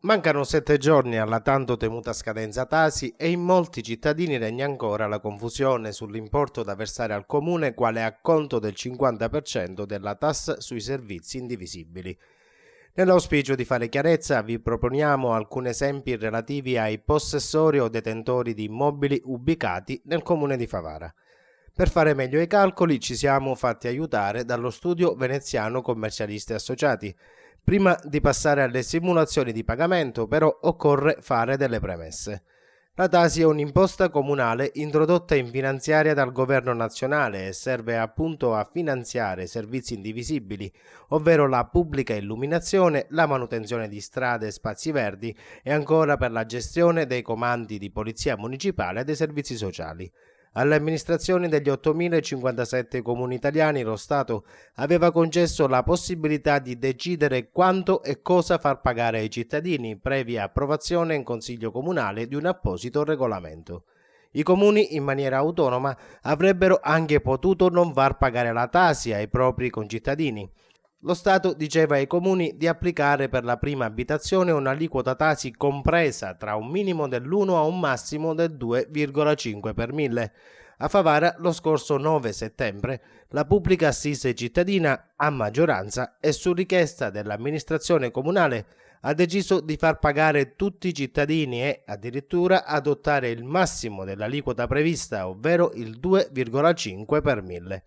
Mancano 7 giorni alla tanto temuta scadenza Tasi e in molti cittadini regna ancora la confusione sull'importo da versare al comune quale acconto del 50% della tassa sui servizi indivisibili. Nell'auspicio di fare chiarezza vi proponiamo alcuni esempi relativi ai possessori o detentori di immobili ubicati nel comune di Favara. Per fare meglio i calcoli ci siamo fatti aiutare dallo studio veneziano Commercialisti Associati. Prima di passare alle simulazioni di pagamento, però, occorre fare delle premesse. La Tasi è un'imposta comunale introdotta in finanziaria dal governo nazionale e serve appunto a finanziare servizi indivisibili, ovvero la pubblica illuminazione, la manutenzione di strade e spazi verdi e ancora per la gestione dei comandi di polizia municipale e dei servizi sociali. Alle amministrazioni degli 8.057 comuni italiani lo Stato aveva concesso la possibilità di decidere quanto e cosa far pagare ai cittadini, previa approvazione in Consiglio Comunale di un apposito regolamento. I comuni, in maniera autonoma, avrebbero anche potuto non far pagare la Tasi ai propri concittadini. Lo Stato diceva ai comuni di applicare per la prima abitazione un'aliquota Tasi compresa tra un minimo dell'1 a un massimo del 2,5 per mille. A Favara, lo scorso 9 settembre, la pubblica assise cittadina, a maggioranza e su richiesta dell'amministrazione comunale, ha deciso di far pagare tutti i cittadini e addirittura adottare il massimo dell'aliquota prevista, ovvero il 2,5 per mille.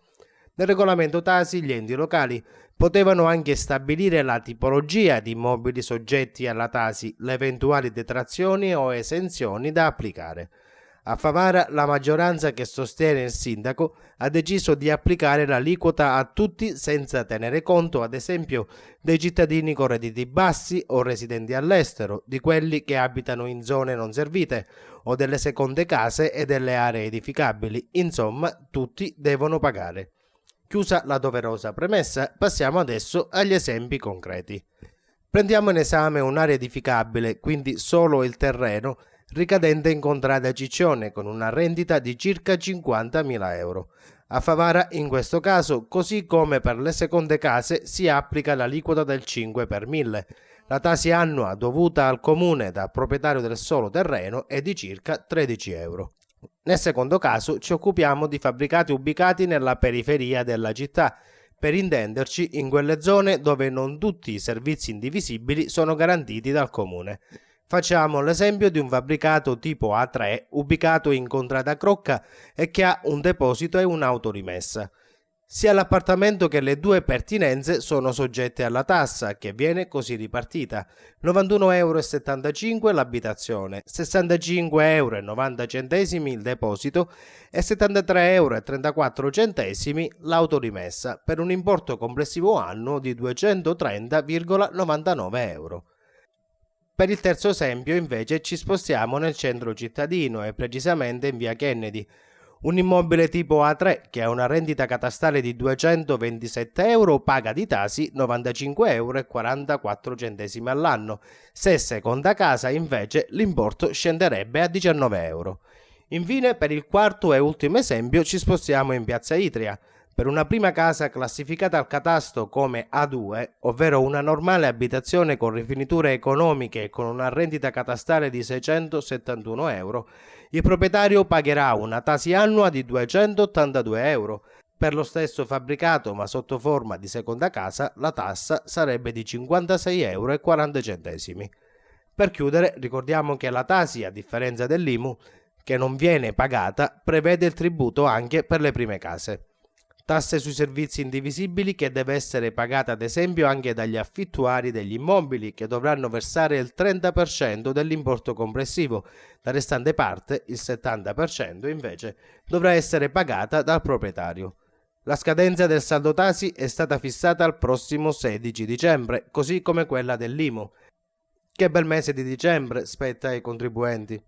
Nel regolamento Tasi gli enti locali potevano anche stabilire la tipologia di immobili soggetti alla Tasi, le eventuali detrazioni o esenzioni da applicare. A Favara la maggioranza che sostiene il sindaco ha deciso di applicare l'aliquota a tutti senza tenere conto, ad esempio, dei cittadini con redditi bassi o residenti all'estero, di quelli che abitano in zone non servite o delle seconde case e delle aree edificabili. Insomma, tutti devono pagare. Chiusa la doverosa premessa, passiamo adesso agli esempi concreti. Prendiamo in esame un'area edificabile, quindi solo il terreno, ricadente in contrada Ciccione con una rendita di circa 50.000 euro. A Favara, in questo caso, così come per le seconde case, si applica l'aliquota del 5 per mille. La tasi annua dovuta al comune dal proprietario del solo terreno è di circa 13 euro. Nel secondo caso ci occupiamo di fabbricati ubicati nella periferia della città, per intenderci in quelle zone dove non tutti i servizi indivisibili sono garantiti dal comune. Facciamo l'esempio di un fabbricato tipo A3 ubicato in contrada Crocca e che ha un deposito e un'autorimessa. Sia l'appartamento che le due pertinenze sono soggette alla tassa, che viene così ripartita: 91,75 euro l'abitazione, 65,90 euro il deposito e 73,34 euro l'autorimessa, per un importo complessivo annuo di 230,99 euro. Per il terzo esempio, invece, ci spostiamo nel centro cittadino e precisamente in via Kennedy. Un immobile tipo A3 che ha una rendita catastale di 227 euro paga di tasi 95,44 euro all'anno. Se seconda casa, invece, l'importo scenderebbe a 19 euro. Infine, per il quarto e ultimo esempio, ci spostiamo in piazza Itria. Per una prima casa classificata al catasto come A2, ovvero una normale abitazione con rifiniture economiche e con una rendita catastale di 671 euro, il proprietario pagherà una tasi annua di 282 euro. Per lo stesso fabbricato ma sotto forma di seconda casa la tassa sarebbe di 56,40 euro. Per chiudere, ricordiamo che la tasi, a differenza dell'IMU, che non viene pagata, prevede il tributo anche per le prime case. Tasse sui servizi indivisibili che deve essere pagata ad esempio anche dagli affittuari degli immobili, che dovranno versare il 30% dell'importo complessivo. La restante parte, il 70% invece, dovrà essere pagata dal proprietario. La scadenza del saldo tasi è stata fissata al prossimo 16 dicembre, così come quella dell'IMU, che bel mese di dicembre spetta ai contribuenti.